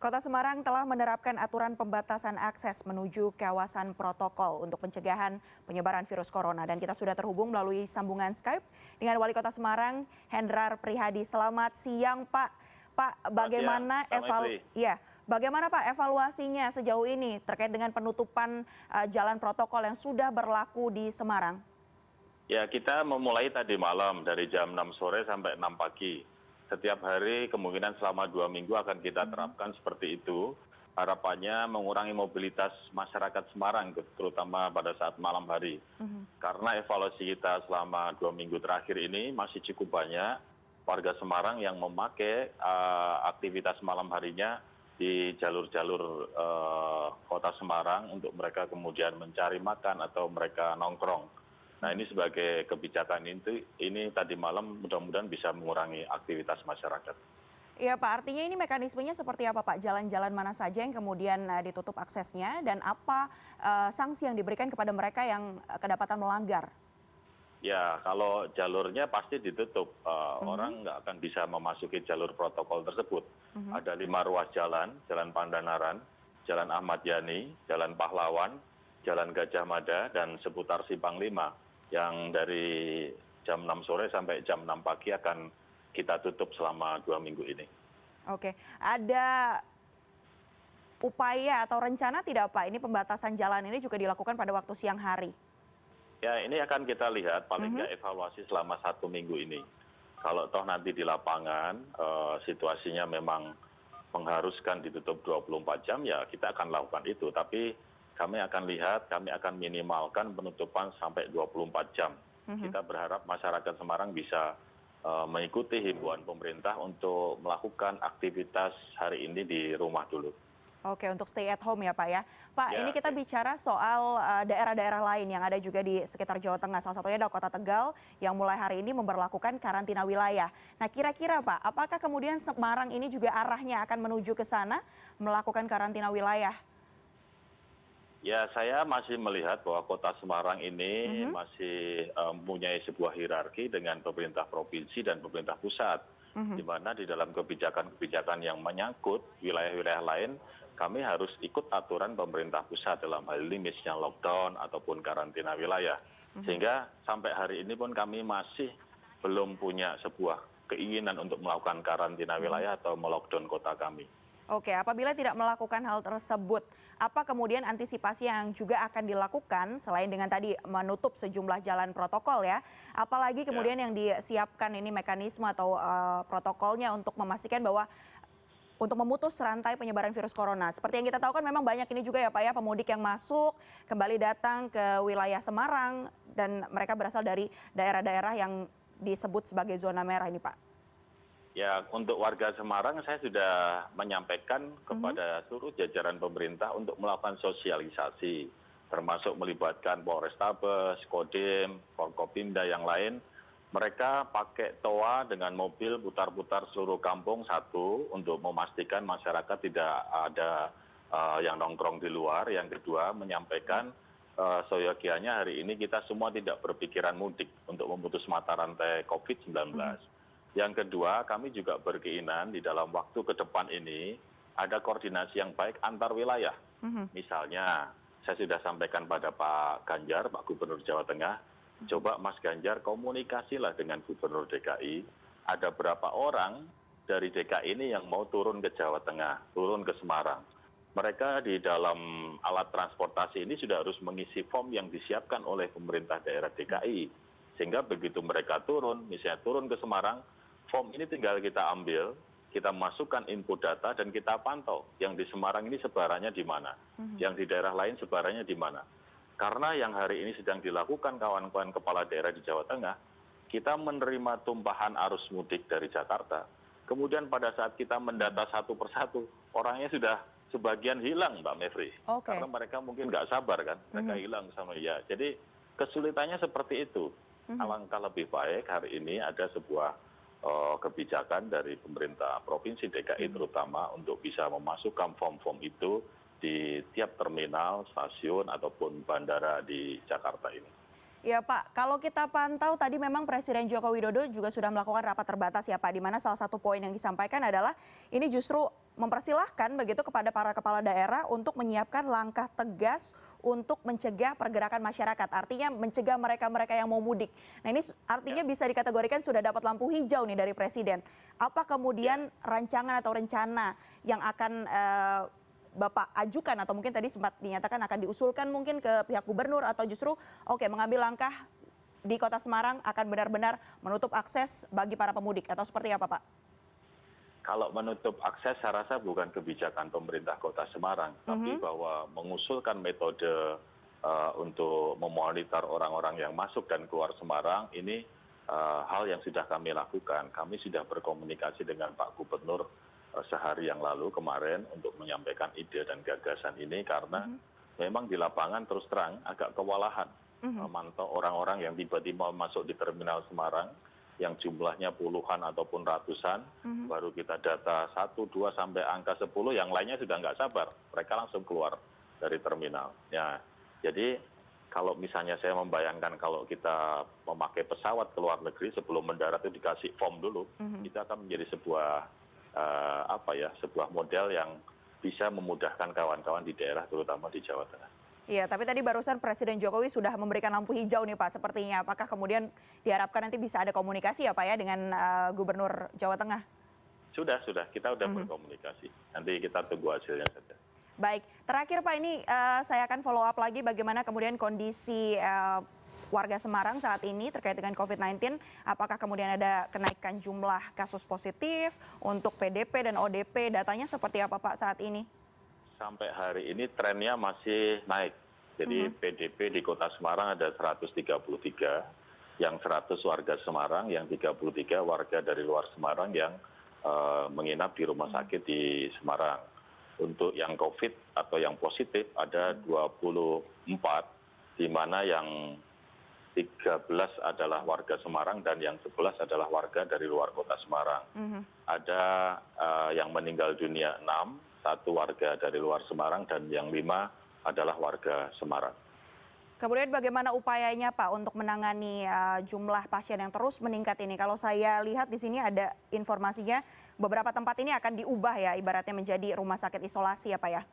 Kota Semarang telah menerapkan aturan pembatasan akses menuju kawasan protokol untuk pencegahan penyebaran virus corona. Dan kita sudah terhubung melalui sambungan Skype dengan Wali Kota Semarang, Hendrar Prihadi. Selamat siang, Pak. Pak, bagaimana bagaimana Pak evaluasinya sejauh ini terkait dengan penutupan jalan protokol yang sudah berlaku di Semarang? Ya, kita memulai tadi malam dari jam 6 sore sampai 6 pagi. Setiap hari kemungkinan selama 2 minggu akan kita terapkan seperti itu. Harapannya mengurangi mobilitas masyarakat Semarang, terutama pada saat malam hari. Karena evaluasi kita selama 2 minggu terakhir ini masih cukup banyak warga Semarang yang memakai aktivitas malam harinya di jalur-jalur kota Semarang untuk mereka kemudian mencari makan atau mereka nongkrong. Nah, ini sebagai kebijakan ini tadi malam mudah-mudahan bisa mengurangi aktivitas masyarakat. Iya Pak, artinya ini mekanismenya seperti apa Pak? Jalan-jalan mana saja yang kemudian ditutup aksesnya dan apa sanksi yang diberikan kepada mereka yang kedapatan melanggar? Ya, kalau jalurnya pasti ditutup. Orang nggak akan bisa memasuki jalur protokol tersebut. Ada 5 ruas jalan, Jalan Pandanaran, Jalan Ahmad Yani, Jalan Pahlawan, Jalan Gajah Mada, dan seputar Simpang 5. Yang dari jam 6 sore sampai jam 6 pagi akan kita tutup selama 2 minggu ini. Oke, ada upaya atau rencana tidak Pak, ini pembatasan jalan ini juga dilakukan pada waktu siang hari? Ya, ini akan kita lihat paling nggak evaluasi selama 1 minggu ini. Kalau toh nanti di lapangan situasinya memang mengharuskan ditutup 24 jam, ya kita akan lakukan itu. Tapi kami akan lihat, kami akan minimalkan penutupan sampai 24 jam. Kita berharap masyarakat Semarang bisa mengikuti himbauan pemerintah untuk melakukan aktivitas hari ini di rumah dulu. Oke, untuk stay at home ya Pak ya. Pak, Ya, ini kita bicara soal daerah-daerah lain yang ada juga di sekitar Jawa Tengah. Salah satunya adalah Kota Tegal yang mulai hari ini memberlakukan karantina wilayah. Nah, kira-kira Pak, apakah kemudian Semarang ini juga arahnya akan menuju ke sana melakukan karantina wilayah? Ya, saya masih melihat bahwa Kota Semarang ini masih mempunyai sebuah hierarki dengan pemerintah provinsi dan pemerintah pusat. Di mana di dalam kebijakan-kebijakan yang menyangkut wilayah-wilayah lain, kami harus ikut aturan pemerintah pusat dalam hal ini misalnya lockdown ataupun karantina wilayah. Sehingga sampai hari ini pun kami masih belum punya sebuah keinginan untuk melakukan karantina wilayah atau melockdown kota kami. Oke, apabila tidak melakukan hal tersebut, apa kemudian antisipasi yang juga akan dilakukan selain dengan tadi menutup sejumlah jalan protokol ya, apalagi kemudian yang disiapkan ini mekanisme atau protokolnya untuk memastikan bahwa untuk memutus rantai penyebaran virus corona. Seperti yang kita tahu kan memang banyak ini juga ya Pak ya, pemudik yang masuk kembali datang ke wilayah Semarang dan mereka berasal dari daerah-daerah yang disebut sebagai zona merah ini Pak. Ya, untuk warga Semarang saya sudah menyampaikan kepada seluruh jajaran pemerintah untuk melakukan sosialisasi, termasuk melibatkan Polrestabes, Kodim, Forkopimda yang lain. Mereka pakai toa dengan mobil putar-putar seluruh kampung satu untuk memastikan masyarakat tidak ada yang nongkrong di luar. Yang kedua, menyampaikan seyogianya hari ini kita semua tidak berpikiran mudik untuk memutus mata rantai COVID-19. Yang kedua, kami juga berkeinginan di dalam waktu ke depan ini ada koordinasi yang baik antar wilayah. Misalnya, saya sudah sampaikan pada Pak Ganjar, Pak Gubernur Jawa Tengah, coba Mas Ganjar komunikasilah dengan Gubernur DKI, ada berapa orang dari DKI ini yang mau turun ke Jawa Tengah, turun ke Semarang. Mereka di dalam alat transportasi ini sudah harus mengisi form yang disiapkan oleh pemerintah daerah DKI. Sehingga begitu mereka turun, misalnya turun ke Semarang, form ini tinggal kita ambil, kita masukkan input data dan kita pantau yang di Semarang ini sebarannya di mana, yang di daerah lain sebarannya di mana. Karena yang hari ini sedang dilakukan kawan-kawan kepala daerah di Jawa Tengah, kita menerima tumpahan arus mudik dari Jakarta. Kemudian pada saat kita mendata satu persatu, orangnya sudah sebagian hilang Mbak Mevri. Karena mereka mungkin nggak sabar kan, mereka hilang sama ya. Jadi kesulitannya seperti itu. Alangkah lebih baik hari ini ada sebuah kebijakan dari pemerintah provinsi DKI terutama untuk bisa memasukkan form-form itu di tiap terminal, stasiun ataupun bandara di Jakarta ini. Ya Pak, kalau kita pantau tadi memang Presiden Joko Widodo juga sudah melakukan rapat terbatas ya Pak, di mana salah satu poin yang disampaikan adalah ini justru mempersilahkan begitu kepada para kepala daerah untuk menyiapkan langkah tegas untuk mencegah pergerakan masyarakat. Artinya mencegah mereka-mereka yang mau mudik. Nah ini artinya bisa dikategorikan sudah dapat lampu hijau nih dari Presiden. Apa kemudian rancangan atau rencana yang akan Bapak ajukan atau mungkin tadi sempat dinyatakan akan diusulkan mungkin ke pihak gubernur atau justru mengambil langkah di Kota Semarang akan benar-benar menutup akses bagi para pemudik atau seperti apa Pak? Kalau menutup akses saya rasa bukan kebijakan pemerintah Kota Semarang, tapi bahwa mengusulkan metode untuk memonitor orang-orang yang masuk dan keluar Semarang ini hal yang sudah kami lakukan. Kami sudah berkomunikasi dengan Pak Gubernur sehari yang lalu kemarin untuk menyampaikan ide dan gagasan ini karena memang di lapangan terus terang agak kewalahan memantau orang-orang yang tiba-tiba masuk di terminal Semarang yang jumlahnya puluhan ataupun ratusan, baru kita data 1, 2 sampai angka 10, yang lainnya sudah nggak sabar, mereka langsung keluar dari terminal. Ya, jadi kalau misalnya saya membayangkan kalau kita memakai pesawat ke luar negeri sebelum mendarat itu dikasih form dulu, itu akan menjadi sebuah sebuah model yang bisa memudahkan kawan-kawan di daerah, terutama di Jawa Tengah. Iya, tapi tadi barusan Presiden Jokowi sudah memberikan lampu hijau nih Pak, sepertinya. Apakah kemudian diharapkan nanti bisa ada komunikasi ya Pak ya dengan Gubernur Jawa Tengah? Sudah, kita sudah berkomunikasi. Nanti kita tunggu hasilnya saja. Baik, terakhir Pak ini saya akan follow up lagi bagaimana kemudian kondisi warga Semarang saat ini terkait dengan COVID-19. Apakah kemudian ada kenaikan jumlah kasus positif untuk PDP dan ODP? Datanya seperti apa Pak saat ini? Sampai hari ini trennya masih naik. Jadi PDP di Kota Semarang ada 133, yang 100 warga Semarang, yang 33 warga dari luar Semarang yang menginap di rumah sakit di Semarang. Untuk yang COVID atau yang positif ada 24, di mana yang 13 adalah warga Semarang dan yang 11 adalah warga dari luar Kota Semarang. Ada yang meninggal dunia 6, 1 warga dari luar Semarang dan yang 5 adalah warga Semarang. Kemudian bagaimana upayanya Pak untuk menangani jumlah pasien yang terus meningkat ini? Kalau saya lihat di sini ada informasinya beberapa tempat ini akan diubah ya ibaratnya menjadi rumah sakit isolasi ya Pak ya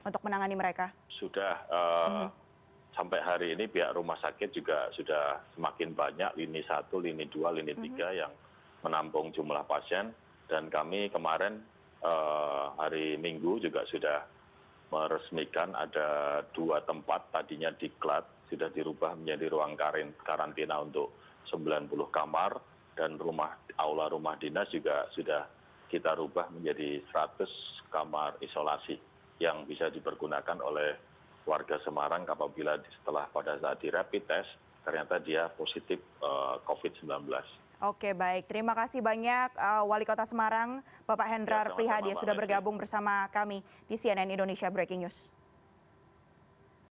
untuk menangani mereka. Sudah sampai hari ini pihak rumah sakit juga sudah semakin banyak lini 1, lini 2, lini 3 yang menampung jumlah pasien dan kami kemarin hari Minggu juga sudah meresmikan ada 2 tempat tadinya diklat sudah dirubah menjadi ruang karantina untuk 90 kamar dan aula rumah dinas juga sudah kita rubah menjadi 100 kamar isolasi yang bisa dipergunakan oleh warga Semarang apabila setelah pada saat di rapid test ternyata dia positif COVID-19. Oke baik, terima kasih banyak Wali Kota Semarang Bapak Hendrar Prihadi sudah bergabung bersama kami di CNN Indonesia Breaking News.